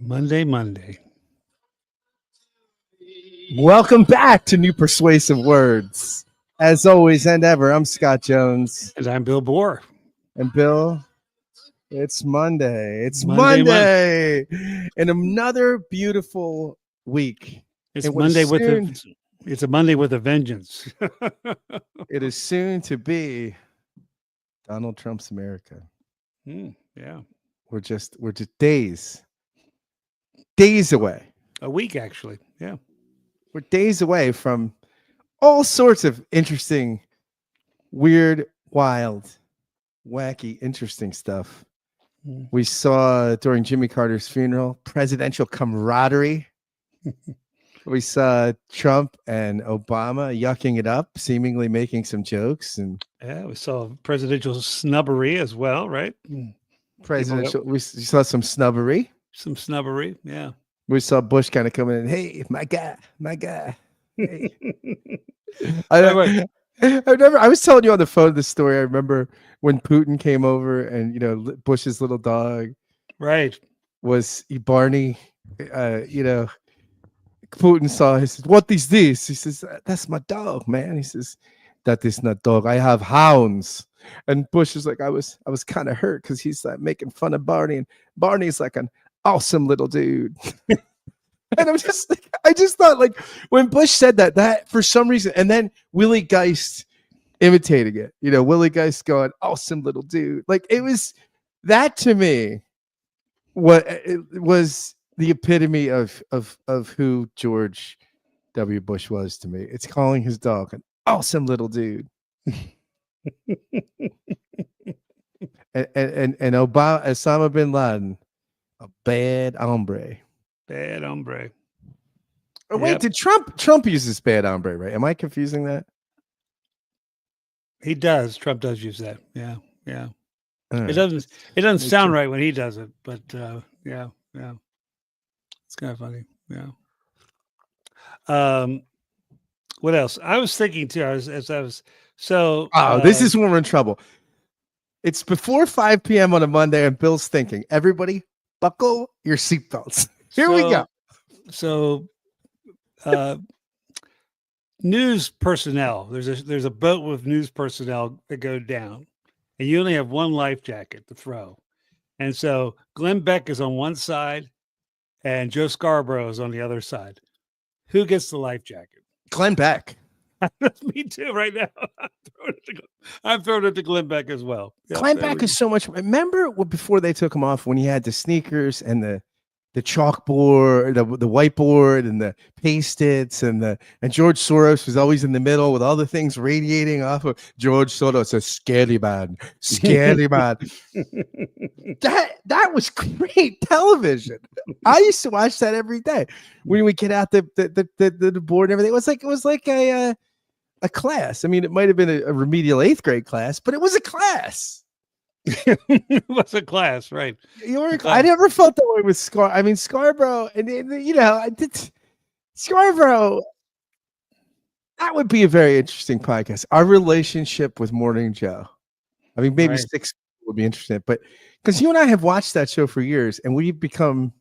Monday. Welcome back to New Persuasive Words. As always and ever, I'm Scott Jones. And I'm Bill Bohr. And Bill, it's Monday. It's Monday. Monday. And another beautiful week. It's Monday it's a Monday with a vengeance. It is soon to be Donald Trump's America. Yeah. We're just days away. A week, actually. Yeah. We're days away from all sorts of interesting, weird, wild, wacky, interesting stuff. We saw during Jimmy Carter's funeral, presidential camaraderie. We saw Trump and Obama yucking it up, seemingly making some jokes. And yeah, we saw presidential snubbery as well, right? We saw some snubbery. Some snubbery, yeah. We saw Bush kind of coming in. Hey, my guy. Hey. I was telling you on the phone this story. I remember when Putin came over and, Bush's little dog. Right. Was Barney, Putin saw, he says, "What is this?" He says, "That's my dog, man." He says, "That is not dog. I have hounds." And Bush is like, I was kind of hurt because he's like making fun of Barney, and Barney's like an awesome little dude. And I just thought, like, when Bush said that for some reason, and then Willie Geist imitating it, Willie Geist going, "Awesome little dude." Like, it was that to me. What it was the epitome of who George W. Bush was to me. It's calling his dog an awesome little dude. and Osama bin Laden, a bad hombre. Bad hombre. Oh, wait, did Trump uses bad hombre, right? Am I confusing that? He does. Trump does use that. Yeah. Right. It doesn't sound right when he does it, but yeah. It's kind of funny. Yeah. What else? I was thinking too, this is when we're in trouble. It's before 5 p.m. on a Monday, and Bill's thinking, everybody buckle your seatbelts. Here we go. So news personnel, there's a boat with news personnel that go down, and you only have one life jacket to throw. And so Glenn Beck is on one side and Joe Scarborough is on the other side. Who gets the life jacket? Glenn Beck. Me too, right now. I'm throwing it to Glenn Beck as well. Yep, Glenn Beck is so much. Remember before they took him off, when he had the sneakers and the chalkboard, the whiteboard, and the paste-its, and George Soros was always in the middle with all the things radiating off of George Soros. A scary man. That was great television. I used to watch that every day when we get out the board and everything. It was like a class. I mean, it might have been a remedial 8th grade class, but it was a class. It was a class, right? I never felt that way with Scarborough, and Scarborough. That would be a very interesting podcast. Our relationship with Morning Joe. I mean, maybe 6 would be interesting, but because you and I have watched that show for years, and we've become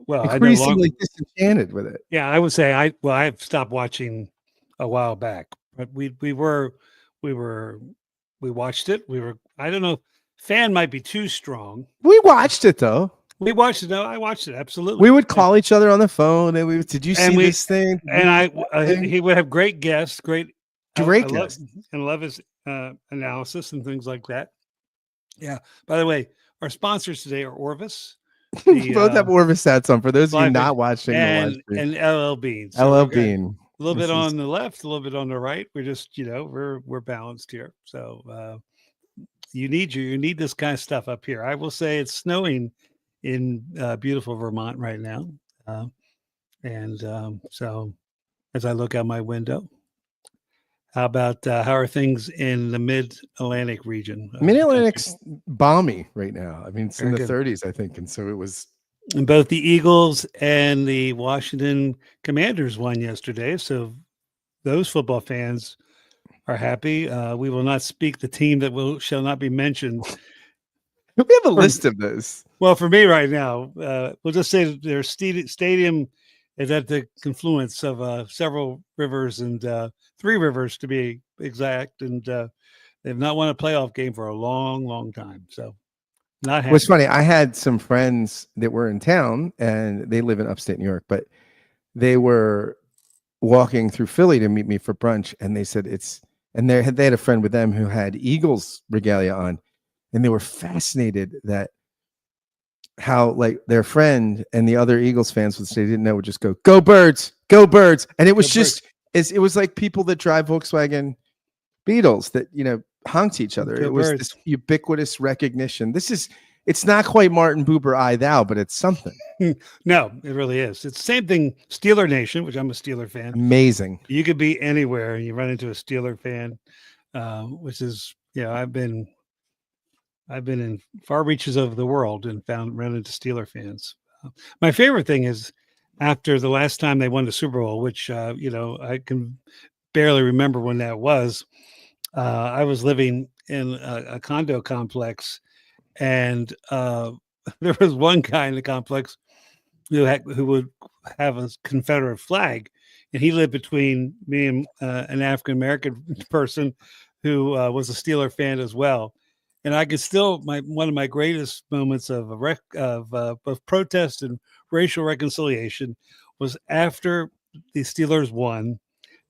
increasingly disenchanted with it. Yeah, I would say I've stopped watching a while back, but we watched it. I don't know. Fan might be too strong. We watched it though. We watched it. No, I watched it. Absolutely. We would call each other on the phone, and did you see this thing? And he would have great guests, great guests, and love his analysis and things like that. Yeah. By the way, our sponsors today are Orvis. Both have Orvis hats on for those of you not watching. And LL Bean. So LL Bean. A little bit on the left, a little bit on the right. We're just, we're balanced here. So you need this kind of stuff up here. I will say it's snowing in beautiful Vermont right now. So as I look out my window, how are things in the mid-Atlantic region? Mid-Atlantic's balmy right now. I mean, it's in the 30s, I think. And so it was. And both the Eagles and the Washington Commanders won yesterday. So those football fans are happy. We will not speak the team that shall not be mentioned We have a list of those. Well, for me right now, we'll just say that their stadium is at the confluence of several rivers and 3 rivers to be exact, and they've not won a playoff game for a long, long time. So not happy. What's funny, I had some friends that were in town and they live in upstate New York, but they were walking through Philly to meet me for brunch, and they said they had a friend with them who had Eagles regalia on, and they were fascinated that how like their friend and the other Eagles fans would say they didn't know would just go Birds, go Birds, and it was it was like people that drive Volkswagen Beetles that honked each other. It was this ubiquitous recognition. It's not quite Martin Buber I thou, but it's something. No, it really is. It's the same thing. Steeler Nation, which I'm a Steeler fan. Amazing. You could be anywhere and you run into a Steeler fan, which is I've been in far reaches of the world and run into Steeler fans. My favorite thing is after the last time they won the Super Bowl, which I can barely remember when that was. I was living in a condo complex, and there was one guy in the complex who would have a Confederate flag, and he lived between me and an African American person who was a Steeler fan as well. And I could still one of my greatest moments of protest and racial reconciliation was after the Steelers won.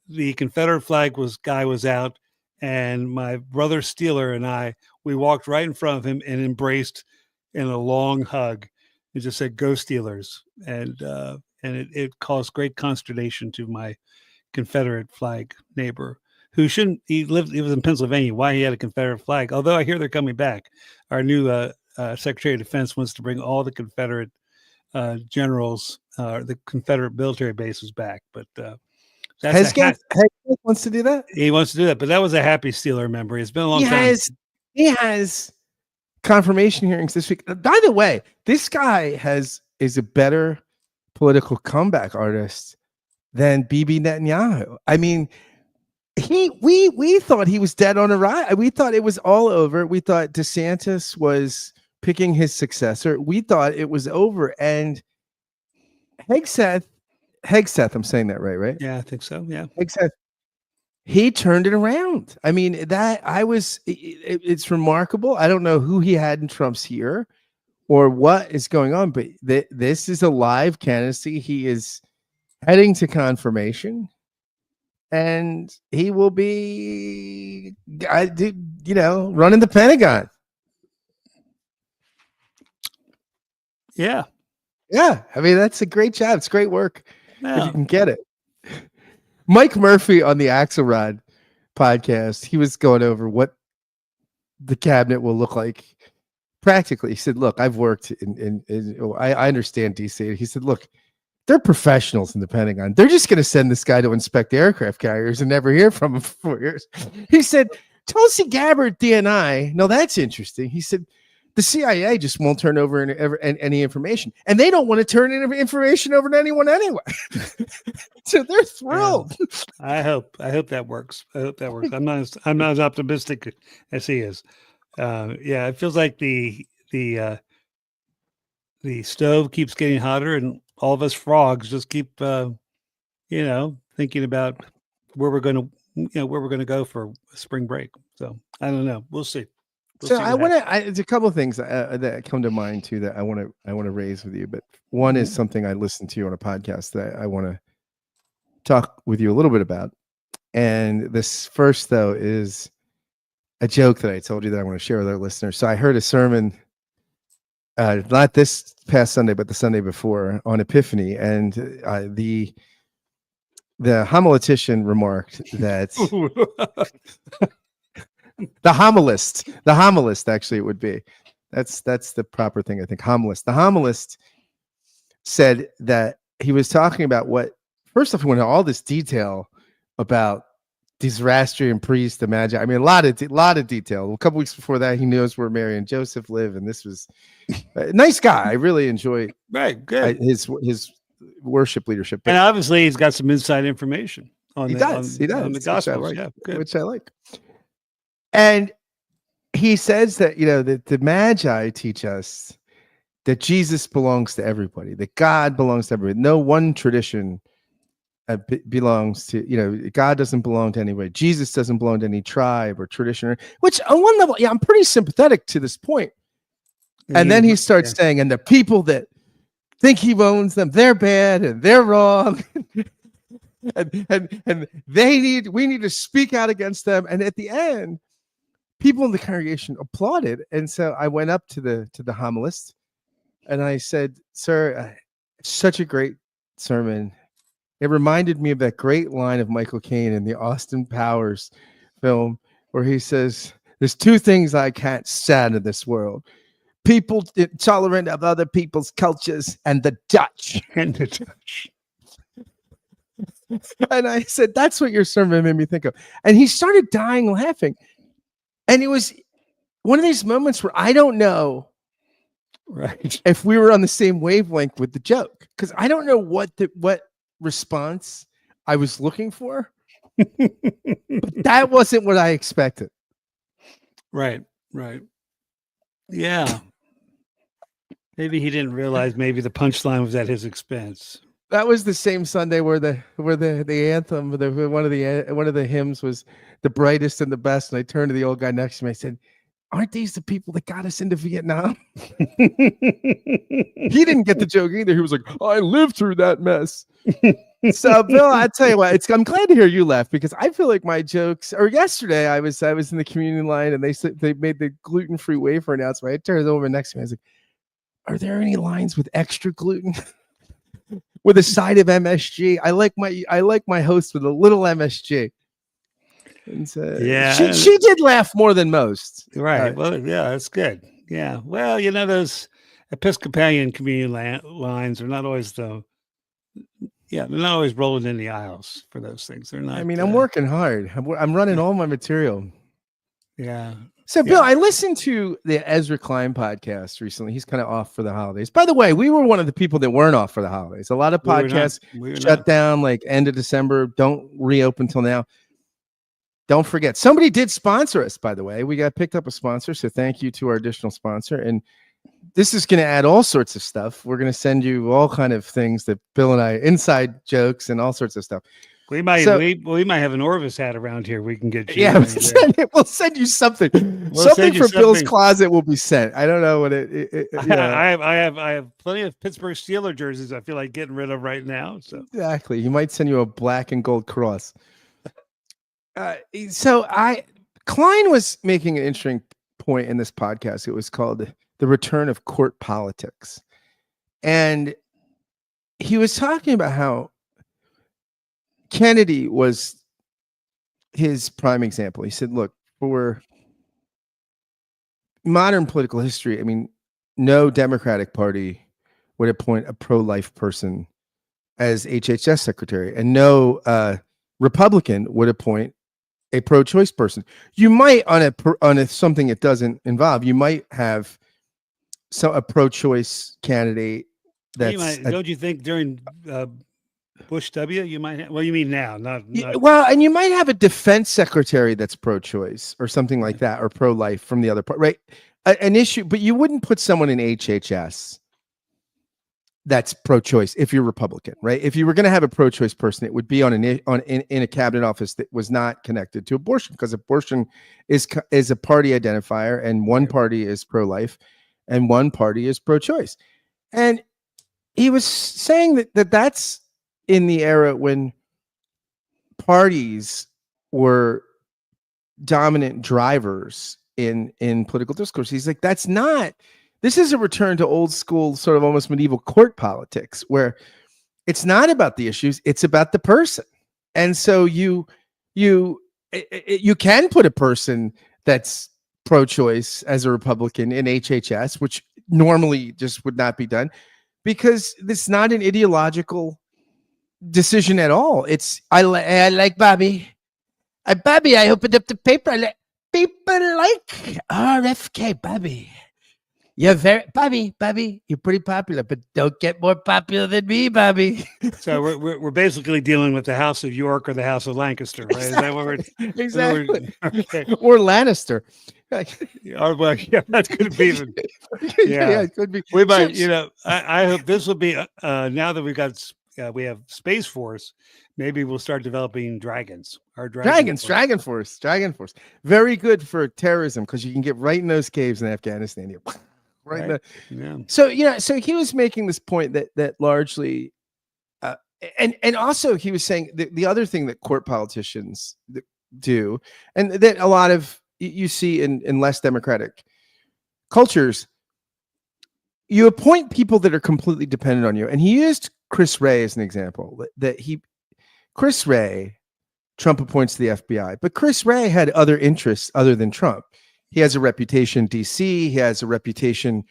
The Confederate flag was out, and my brother Steeler and we walked right in front of him and embraced in a long hug and just said, "Go Steelers!" And it caused great consternation to my Confederate flag neighbor who shouldn't. He was in Pennsylvania. Why he had a Confederate flag? Although I hear they're coming back. Our new Secretary of Defense wants to bring all the Confederate generals, the Confederate military bases back, but. Hegg wants to do that. He wants to do that, but that was a happy Steeler memory. It's been a long time. He has confirmation hearings this week. By the way, this guy is a better political comeback artist than Bibi Netanyahu. I mean, we thought he was dead on arrival. We thought it was all over. We thought DeSantis was picking his successor. We thought it was over, and Hegseth, I'm saying that right? Yeah, I think so. Yeah. Hegseth, he turned it around. I mean, it's remarkable. I don't know who he had in Trump's ear or what is going on, but this is a live candidacy. He is heading to confirmation, and he will be, running the Pentagon. Yeah. Yeah. I mean, that's a great job. It's great work. Yeah. If you can get it. Mike Murphy on the Axelrod podcast, he was going over what the cabinet will look like practically. He said, look, I've worked I understand DC. He said, look, they're professionals in the Pentagon. They're just going to send this guy to inspect aircraft carriers and never hear from him for 4 years. He said, Tulsi Gabbard, DNI. No, that's interesting. He said, the CIA just won't turn over any information, and they don't want to turn any information over to anyone anyway. So they're thrilled. Yeah. I hope that works. I'm not as optimistic as he is. It feels like the stove keeps getting hotter, and all of us frogs just keep thinking about where we're going to go for spring break. So I don't know. We'll see. So there's a couple of things that come to mind too that I want to raise with you. But one is something I listened to on a podcast that I want to talk with you a little bit about. And this first though is a joke that I told you that I want to share with our listeners. So I heard a sermon, not this past Sunday, but the Sunday before on Epiphany, and the homiletician remarked that. The homilist, actually, it would be. That's the proper thing, I think. Homilist. The homilist said that he was talking about first off, he went into all this detail about the Zoroastrian priest, the Magi. I mean, a lot of detail. A couple weeks before that, he knows where Mary and Joseph live, and this was a nice guy. I really enjoy his worship leadership. And obviously, he's got some inside information on he the does. on the Gospels. Which I like. And he says that, that the Magi teach us that Jesus belongs to everybody, that God belongs to everybody. No one tradition belongs to, God doesn't belong to anybody. Jesus doesn't belong to any tribe or tradition, which on one level, I'm pretty sympathetic to this point. And then he starts saying, and the people that think he owns them, they're bad and they're wrong. and we need to speak out against them. And at the end, people in the congregation applauded. And so I went up to the homilist and I said, "Sir, such a great sermon. It reminded me of that great line of Michael Caine in the Austin Powers film where he says, there's two things I can't stand in this world. People intolerant of other people's cultures and the Dutch." And the Dutch. And I said, that's what your sermon made me think of. And he started dying laughing. And it was one of these moments where I don't know if we were on the same wavelength with the joke, because I don't know what response I was looking for. But that wasn't what I expected. Right. Yeah. Maybe he didn't realize maybe the punchline was at his expense. That was the same Sunday where the anthem, one of the hymns was "The Brightest and the Best." And I turned to the old guy next to me. I said, "Aren't these the people that got us into Vietnam?" He didn't get the joke either. He was like, "I lived through that mess." So, Bill, I tell you what, I'm glad to hear you laugh, because I feel like my jokes. Or yesterday, I was in the communion line and they made the gluten-free wafer announcement. I turned over next to me. I was like, "Are there any lines with extra gluten?" With a side of MSG. I like my host with a little MSG. And so, she did laugh more than most. Right. Well, yeah, that's good. Yeah. Well, those Episcopalian communion lines are not always they're not always rolling in the aisles for those things. They're not. I mean, I'm working hard. I'm running all my material. Yeah. So, Bill, I listened to the Ezra Klein podcast recently. He's kind of off for the holidays. By the way, we were one of the people that weren't off for the holidays. A lot of podcasts shut down like end of December, don't reopen till now. Don't forget, somebody did sponsor us, by the way. We got picked up a sponsor, so thank you to our additional sponsor. And this is going to add all sorts of stuff. We're going to send you all kind of things that Bill and I, inside jokes and all sorts of stuff. We might have an Orvis hat around here. We can get you. Yeah, we'll send you something. Something from Bill's closet will be sent. I don't know what it I have plenty of Pittsburgh Steelers jerseys I feel like getting rid of right now. So exactly, he might send you a black and gold cross. Klein was making an interesting point in this podcast. It was called "The Return of Court Politics," and he was talking about how Kennedy was his prime example. He said, look, for modern political history, I mean, no Democratic Party would appoint a pro-life person as HHS secretary, and no Republican would appoint a pro-choice person. You might on a something it doesn't involve, you might have a pro-choice candidate. Don't you think during Bush W, you might have, well, you mean now, not well, and you might have a defense secretary that's pro-choice or something like that, or pro-life from the other part, right? An issue, but you wouldn't put someone in HHS that's pro-choice if you're Republican, right? If you were going to have a pro-choice person, it would be in a cabinet office that was not connected to abortion, because abortion is a party identifier, and one party is pro-life and one party is pro-choice. And he was saying that's in the era when parties were dominant drivers in political discourse. He's like, this is a return to old school, sort of almost medieval court politics, where it's not about the issues, it's about the person. And so you can put a person that's pro-choice as a Republican in HHS, which normally just would not be done, because it's not an ideological decision at all. It's I like Bobby. Bobby, I opened up the paper. People like RFK, Bobby. You're very Bobby, you're pretty popular, but don't get more popular than me, Bobby. So we're basically dealing with the House of York or the House of Lancaster, right? Is that what we're? Exactly. Okay. Or Lannister. Or, well, yeah, that could be even. Yeah. it could be. We might, So- I hope this will be now that we have Space Force. Maybe we'll start developing dragons. Our Dragon Force. Very good for terrorism because you can get right in those caves in Afghanistan. You're right in Right. the, Yeah. so he was making this point that largely, and also he was saying the other thing that court politicians do, and that a lot of you see in less democratic cultures, you appoint people that are completely dependent on you. And he used Chris Wray as an example. Chris Wray, Trump appoints to the FBI, but Chris Wray had other interests other than Trump. He has a reputation in DC. He has a reputation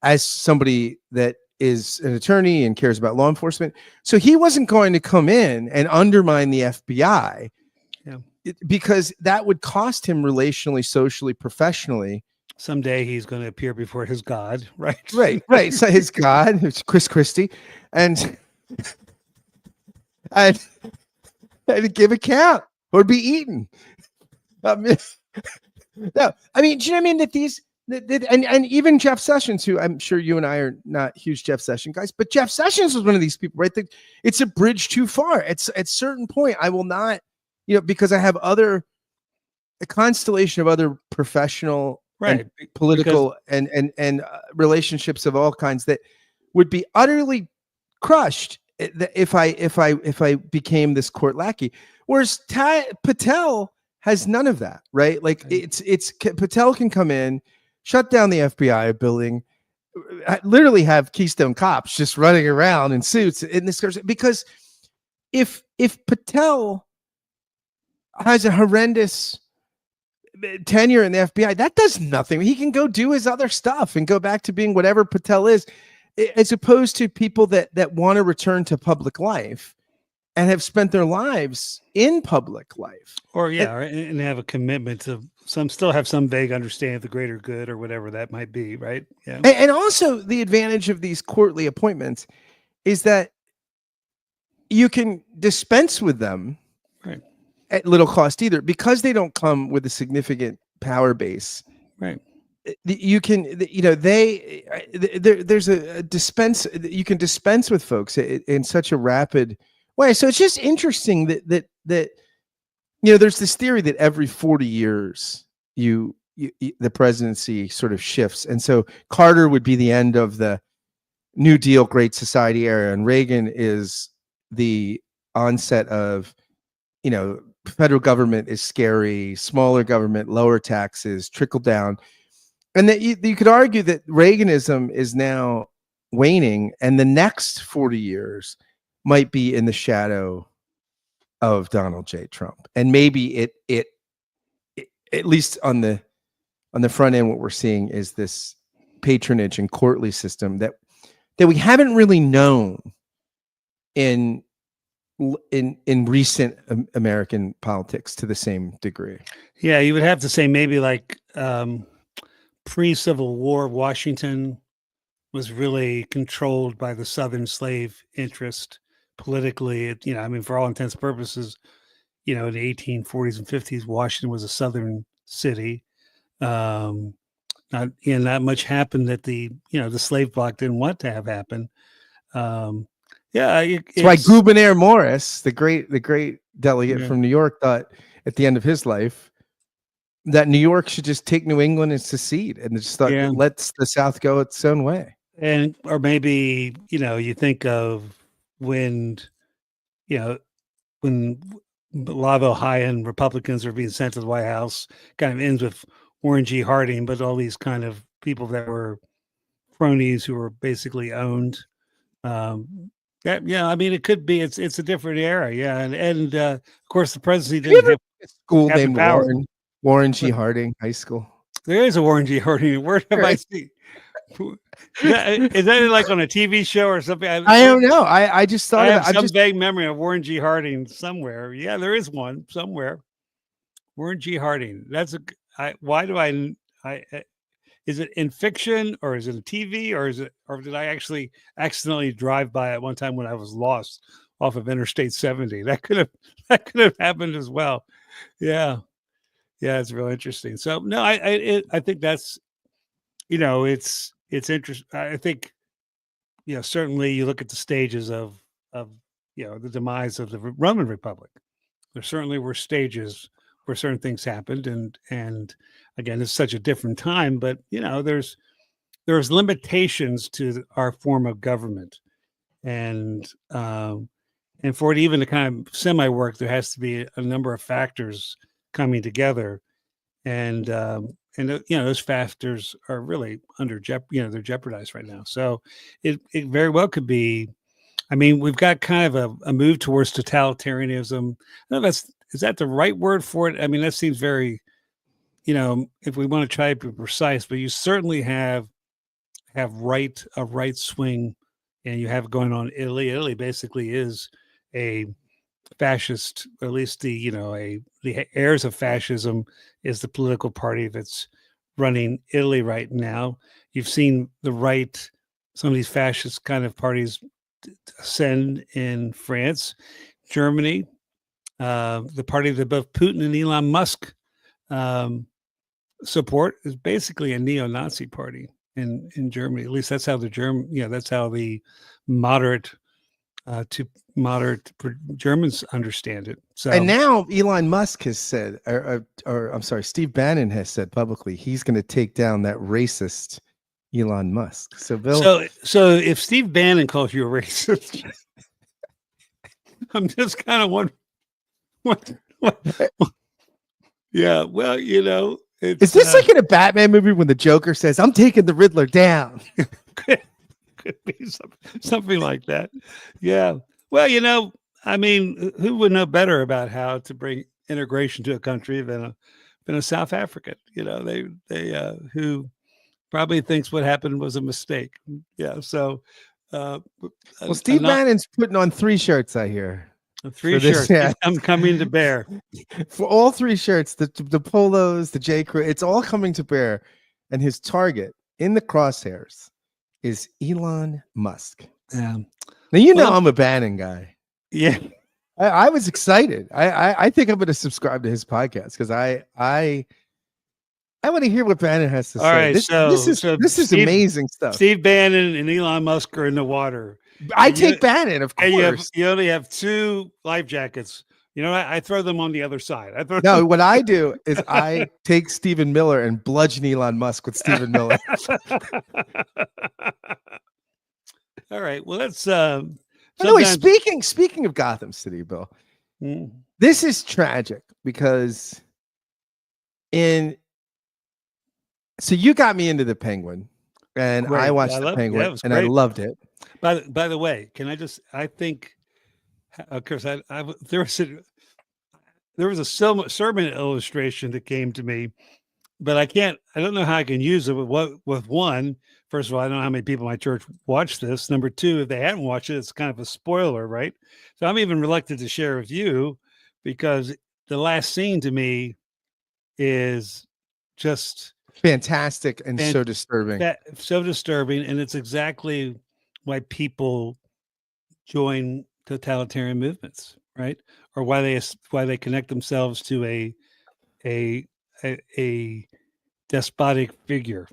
as somebody that is an attorney and cares about law enforcement. So he wasn't going to come in and undermine the FBI because that would cost him relationally, socially, professionally. Someday he's going to appear before his God, right? Right. So his God, it's Chris Christie, and give account or be eaten. No, I mean, do you know what I mean? That these, and even Jeff Sessions, who I'm sure you and I are not huge Jeff Sessions guys, but Jeff Sessions was one of these people, right? That it's a bridge too far. It's at a certain point, I will not, because I have a constellation of other professional, Right. and political and relationships of all kinds that would be utterly crushed if I became this court lackey. Whereas Patel has none of that, right? Like it's Patel can come in, shut down the FBI building, literally have Keystone cops just running around in suits in this, because if Patel has a horrendous tenure in the FBI, that does nothing. He can go do his other stuff and go back to being whatever Patel is, as opposed to people that want to return to public life and have spent their lives in public life. And have a commitment to still have some vague understanding of the greater good or whatever that might be, right? Yeah. And also the advantage of these courtly appointments is that you can dispense with them at little cost either, because they don't come with a significant power base. Right. You can, there's a dispense. You can dispense with folks in such a rapid way. So it's just interesting that there's this theory that every 40 years the presidency sort of shifts, and so Carter would be the end of the New Deal, Great Society era, and Reagan is the onset of, federal government is scary, smaller government, lower taxes, trickle down. And that you could argue that Reaganism is now waning, and the next 40 years might be in the shadow of Donald J. Trump. And maybe it at least on the front end, what we're seeing is this patronage and courtly system that we haven't really known in recent American politics to the same degree. Yeah, you would have to say maybe like pre-Civil War Washington was really controlled by the Southern slave interest politically. For all intents and purposes, in the 1840s and 50s, Washington was a Southern city. Not much happened that the slave bloc didn't want to have happen. It's why Gouverneur Morris, the great delegate from New York, thought at the end of his life that New York should just take New England and secede, and just thought, let's the South go its own way. And or maybe you think of when Lavo High and Republicans are being sent to the White House, kind of ends with Warren G. Harding, but all these kind of people that were cronies who were basically owned. It could be. It's a different era. Yeah, and of course the presidency didn't have a school named Warren G. Harding High School. There is a Warren G. Harding. Where have I seen? Is that like on a TV show or something? I don't know. I just thought I have some vague memory of Warren G. Harding somewhere. Yeah, there is one somewhere. Warren G. Harding. That's why do I? Is is it in fiction or is it in TV or did I actually accidentally drive by it one time when I was lost off of Interstate 70? That could have happened as well. Yeah. Yeah, it's real interesting. So no, I think that's, it's interesting. I think, certainly you look at the stages of the demise of the Roman Republic. There certainly were stages where certain things happened, and again, it's such a different time. But there's limitations to our form of government, and for it even to kind of semi work, there has to be a number of factors coming together, and those factors are really under they're jeopardized right now. So it very well could be. I mean, we've got kind of a move towards totalitarianism. I don't know is that the right word for it? I mean, that seems very, if we want to try to be precise, but you certainly have a right swing, and you have going on Italy. Italy basically is a fascist, or at least the heirs of fascism is the political party that's running Italy right now. You've seen the right, some of these fascist kind of parties ascend in France, Germany. The party that both Putin and Elon Musk support is basically a neo-Nazi party in Germany. At least that's how that's how the moderate to moderate Germans understand it. So, and now Elon Musk has said, or I'm sorry, Steve Bannon has said publicly he's going to take down that racist Elon Musk. So Bill, so if Steve Bannon calls you a racist, I'm just kind of wondering what yeah, well, is this like in a Batman movie when the Joker says, "I'm taking the Riddler down"? Could be something like that. Yeah. Well, I mean, who would know better about how to bring integration to a country than a South African? They who probably thinks what happened was a mistake. Yeah. So, well, Steve Bannon's putting on 3 shirts, I hear. 3 shirts. Yeah. I'm coming to bear. For all 3 shirts, the polos, the J. Crew, it's all coming to bear. And his target in the crosshairs is Elon Musk. Yeah. Now, I'm a Bannon guy. Yeah. I was excited. I think I'm going to subscribe to his podcast because I want to hear what Bannon has to say. All right, this is amazing stuff. Steve Bannon and Elon Musk are in the water. I take Bannon, of course. And you only have 2 life jackets. I throw them on the other side. No, what I do is I take Stephen Miller and bludgeon Elon Musk with Stephen Miller. All right. Well, that's anyway, speaking of Gotham City, Bill, this is tragic because so you got me into the Penguin, and great. I watched the Penguin, and I loved it. By the way, I think, of course, there was a sermon illustration that came to me, but I don't know how I can use it with one. First of all, I don't know how many people in my church watch this. Number 2, if they hadn't watched it, it's kind of a spoiler, right? So I'm even reluctant to share with you because the last scene to me is just fantastic and so disturbing. So disturbing, and it's exactly why people join totalitarian movements, right? Or why they connect themselves to a despotic figure,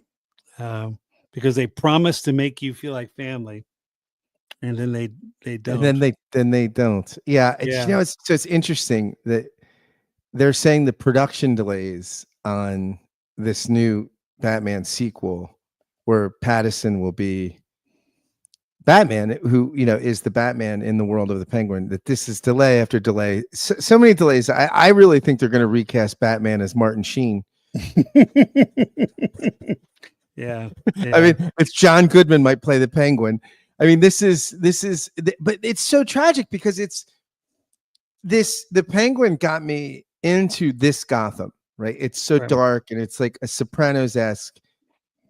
because they promise to make you feel like family, and then they don't. And then they don't. Yeah, it's interesting that they're saying the production delays on this new Batman sequel, where Pattinson will be Batman, who is the Batman in the world of the Penguin, that this is delay after delay, so many delays. I really think they're going to recast Batman as Martin Sheen. Yeah. I mean, if John Goodman might play the Penguin. I mean, this is, but it's so tragic because the Penguin got me into this Gotham, right? It's so dark, and it's like a Sopranos-esque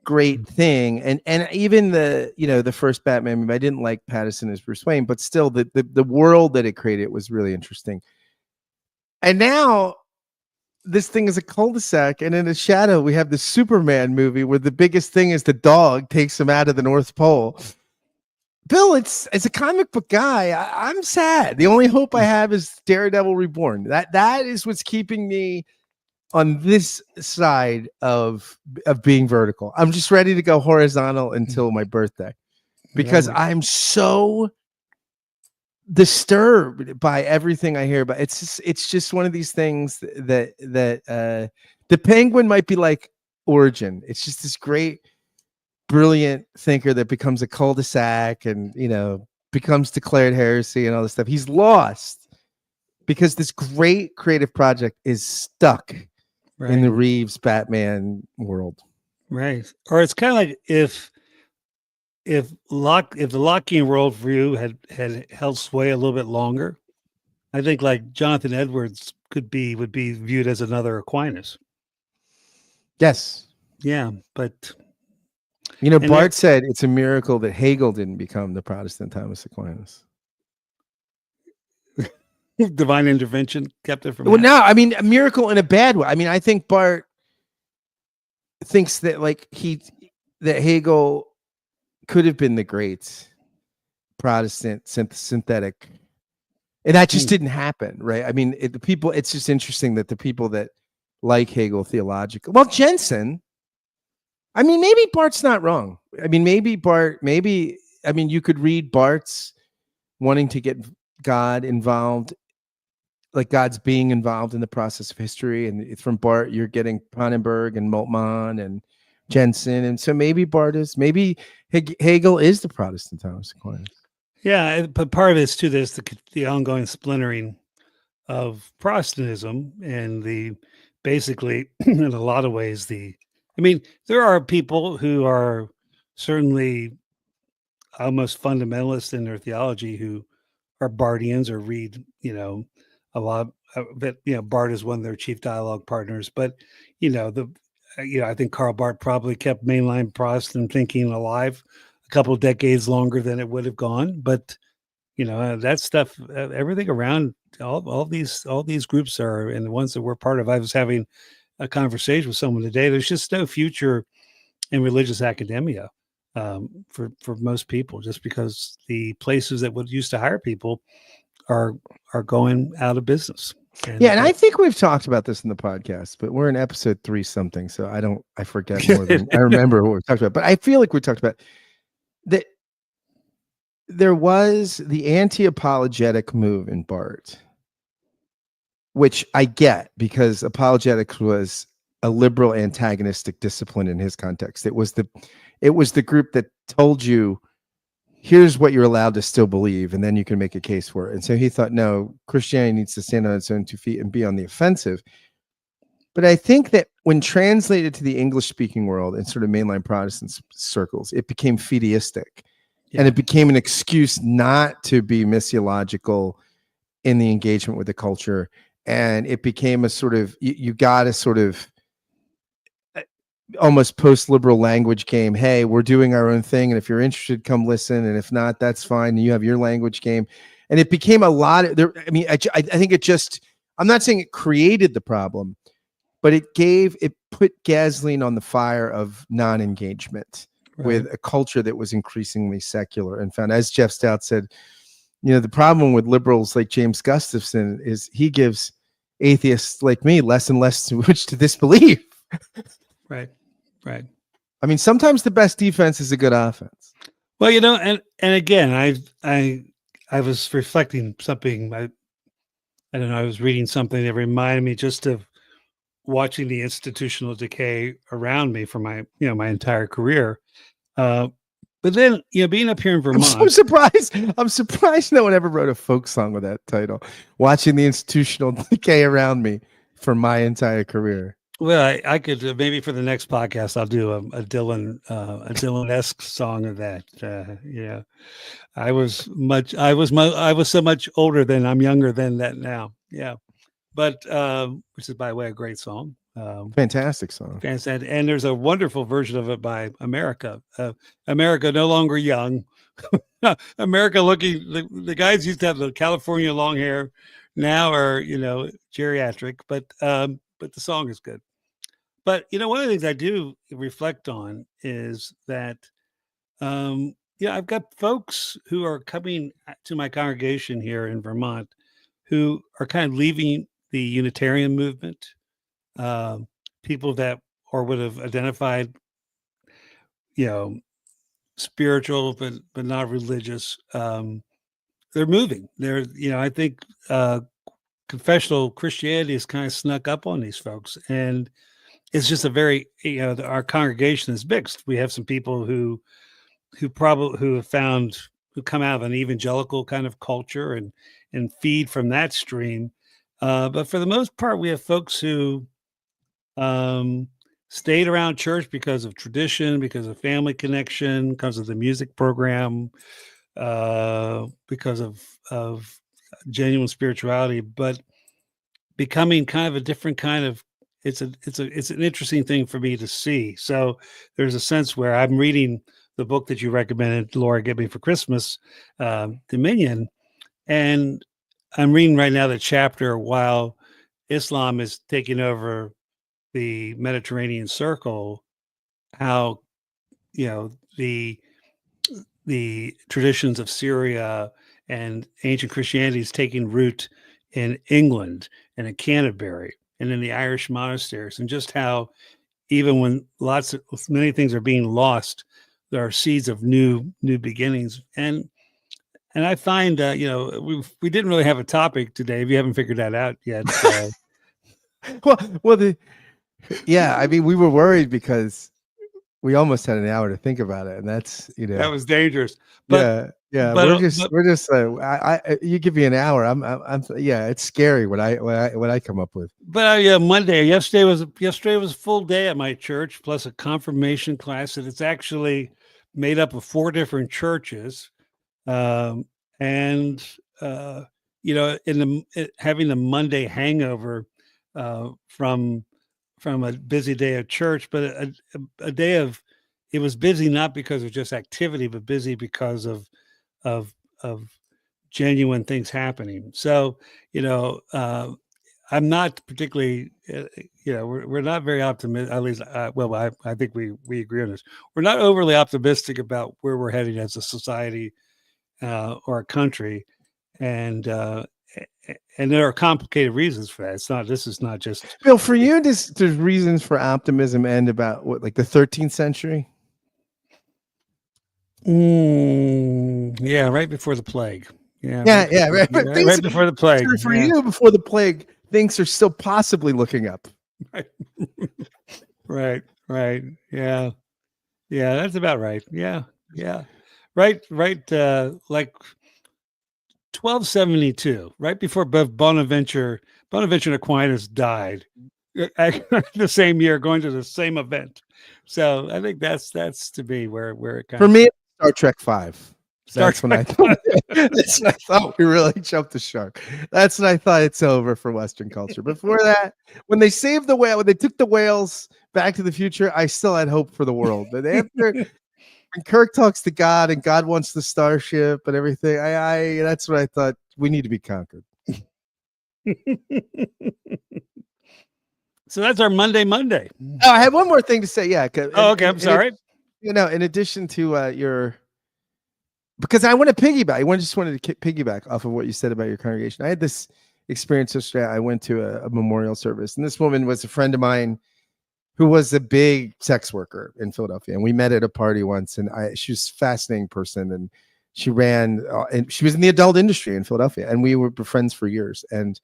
great thing. And even the first Batman movie, I didn't like Pattinson as Bruce Wayne, but still the world that it created was really interesting. And now this thing is a cul-de-sac, and in the shadow we have the Superman movie where the biggest thing is the dog takes him out of the North Pole. Bill, it's as a comic book guy, I'm sad. The only hope I have is Daredevil Reborn. That is what's keeping me on this side of being vertical. I'm just ready to go horizontal until my birthday because I'm so disturbed by everything I hear about. It's just one of these things that the Penguin might be like Origin. It's just this great, brilliant thinker that becomes a cul-de-sac and becomes declared heresy and all this stuff. He's lost because this great creative project is stuck in the Reeves Batman world. Right. Or it's kind of like if the Lockean worldview had held sway a little bit longer, I think like Jonathan Edwards would be viewed as another Aquinas. Yes. Yeah, but Bart said it's a miracle that Hegel didn't become the Protestant Thomas Aquinas. Divine intervention kept it from. Well, no, I mean a miracle in a bad way. I mean, I think Bart thinks that that Hegel could have been the great Protestant synthetic, and that just didn't happen, right? I mean, it's just interesting that the people that like Hegel theologically, well, Jensen, I mean, maybe Bart's not wrong. I mean, you could read Bart's wanting to get God involved, like God's being involved in the process of history, and from Bart you're getting Pannenberg and Moltmann and Jensen, and so maybe Hegel is the Protestant Thomas Aquinas. Yeah, but part of it's too there's the ongoing splintering of Protestantism and basically in a lot of ways there are people who are certainly almost fundamentalist in their theology who are Bartians or read a lot of it. Bart is one of their chief dialogue partners, but I think Karl Barth probably kept mainline Protestant thinking alive a couple of decades longer than it would have gone. But that stuff, everything around all these groups are, and the ones that we're part of. I was having a conversation with someone today. There's just no future in religious academia for most people, just because the places that would used to hire people are going out of business. And I think we've talked about this in the podcast, but we're in episode 3 something, so I forget more than I remember what we talked about. But I feel like we talked about that there was the anti-apologetic move in Barth, which I get because apologetics was a liberal antagonistic discipline in his context. It was the group that told you, here's what you're allowed to still believe, and then you can make a case for it. And so he thought, no, Christianity needs to stand on its own 2 feet and be on the offensive. But I think that when translated to the English-speaking world and sort of mainline Protestant circles, it became fideistic. Yeah. And it became an excuse not to be missiological in the engagement with the culture. And it became a sort of, you got to sort of almost post-liberal language game. Hey, we're doing our own thing, and if you're interested, come listen, and if not, that's fine. And you have your language game, and it became a lot of there. I mean, I think it just. I'm not saying it created the problem, but it put gasoline on the fire of non-engagement with a culture that was increasingly secular and found, as Jeff Stout said, the problem with liberals like James Gustafson is he gives atheists like me less and less to which to disbelieve. Right. I mean, sometimes the best defense is a good offense. Well, and again, I was reflecting something. I don't know. I was reading something that reminded me just of watching the institutional decay around me for my entire career. But then, being up here in Vermont, I'm surprised no one ever wrote a folk song with that title. Watching the institutional decay around me for my entire career. Well, I could maybe for the next podcast I'll do a Dylan-esque song of that. I was so much older then. I'm younger than that now. Yeah, but which is, by the way, a great song. Fantastic song. Fantastic, and there's a wonderful version of it by America. America no longer young. America looking. The guys used to have the California long hair. Now are geriatric, but but the song is good. But one of the things I do reflect on is that I've got folks who are coming to my congregation here in Vermont who are kind of leaving the Unitarian movement. People that or would have identified, spiritual but not religious. They're moving. I think confessional Christianity has kind of snuck up on these folks, and it's just a very our congregation is mixed. We have some people who have come out of an evangelical kind of culture and feed from that stream, but for the most part, we have folks who stayed around church because of tradition, because of family connection, because of the music program, because of genuine spirituality, but becoming kind of a different kind of it's an interesting thing for me to see. So there's a sense where I'm reading the book that you recommended, Laura, get me for Christmas, Dominion, and I'm reading right now the chapter while Islam is taking over the Mediterranean circle, how the traditions of Syria and ancient Christianity is taking root in England and in Canterbury and in the Irish monasteries, and just how even when many things are being lost, there are seeds of new beginnings. And I find we didn't really have a topic today. If you haven't figured that out yet, yeah. I mean, we were worried because we almost had an hour to think about it, and that's that was dangerous. But yeah. We're just you give me an hour. I'm it's scary what I come up with. But Monday, yesterday was a full day at my church, plus a confirmation class, and it's actually made up of 4 different churches, and having the Monday hangover from a busy day of church, but a day of it was busy not because of just activity, but busy because of genuine things happening. So I'm not particularly we're not very optimistic. At least I think we agree on this. We're not overly optimistic about where we're heading as a society or a country, and there are complicated reasons for that. This is not just Bill, for you. There's reasons for optimism and about what, like the 13th century. Yeah, right before the plague. Right before the plague. For you, before the plague, things are still possibly looking up. Right. Yeah. That's about right. Yeah. Right. Like 1272, right before Bonaventure and Aquinas died, the same year, going to the same event. So I think that's to me where it kind for me. Star Trek 5. That's when I thought. That's when I thought we really jumped the shark. That's when I thought it's over for Western culture. Before that, when they saved the whale, when they took the whales Back to the Future, I still had hope for the world. But after when Kirk talks to God and God wants the starship and everything, I that's what I thought. We need to be conquered. So that's our Monday. Oh, I have one more thing to say. Yeah. Okay. I'm sorry. In addition to because I want to piggyback. I just wanted to piggyback off of what you said about your congregation. I had this experience yesterday. I went to a memorial service, and this woman was a friend of mine who was a big sex worker in Philadelphia. And we met at a party once, and she was a fascinating person. And she ran, and she was in the adult industry in Philadelphia, and we were friends for years. And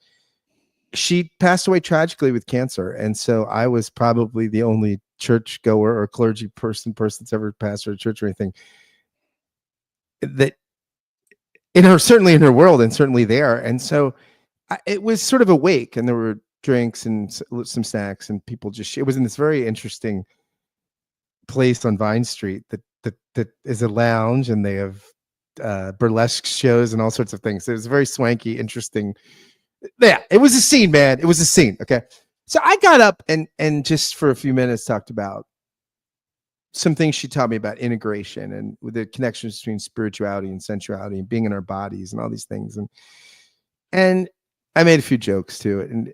she passed away tragically with cancer. And so I was probably the only church goer or clergy person that's ever pastored a church or anything that certainly in her world and certainly there. And so it was sort of a wake, and there were drinks and some snacks, and people it was in this very interesting place on Vine Street that is a lounge, and they have burlesque shows and all sorts of things. So it was very swanky, interesting. Yeah, it was a scene, man. It was a scene. Okay. So I got up and just for a few minutes talked about some things she taught me about integration and with the connections between spirituality and sensuality and being in our bodies and all these things. And I made a few jokes too. And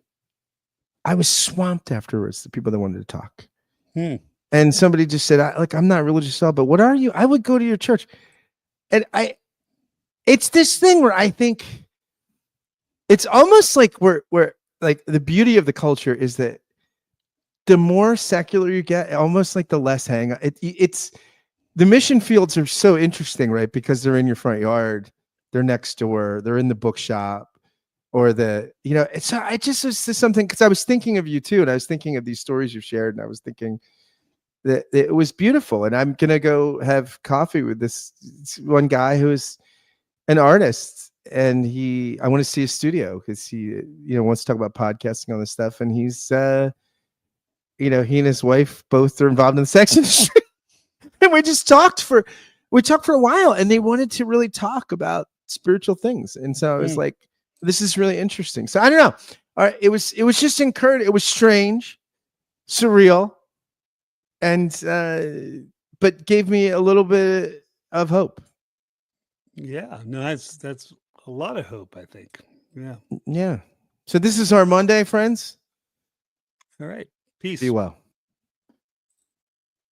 I was swamped afterwards. The people that wanted to talk. Hmm. And somebody just said, I'm not religious at all, but what are you? I would go to your church. And it's this thing where I think it's almost like we're like the beauty of the culture is that the more secular you get, almost like the less hang. It's the mission fields are so interesting, right? Because they're in your front yard, they're next door, they're in the bookshop, or it's I just was just something because I was thinking of you too, and I was thinking of these stories you've shared, and I was thinking that it was beautiful. And I'm gonna go have coffee with this one guy who is an artist, and I want to see his studio because he wants to talk about podcasting on this stuff, and he's he and his wife both are involved in the sex industry. And we talked for a while, and they wanted to really talk about spiritual things. And so I was like, this is really interesting. So I don't know. All right. It was just encouraging. It was strange, surreal, and but gave me a little bit of hope. Yeah, no, that's a lot of hope, I think. Yeah. Yeah. So this is our Monday, friends. All right. Peace. Be well.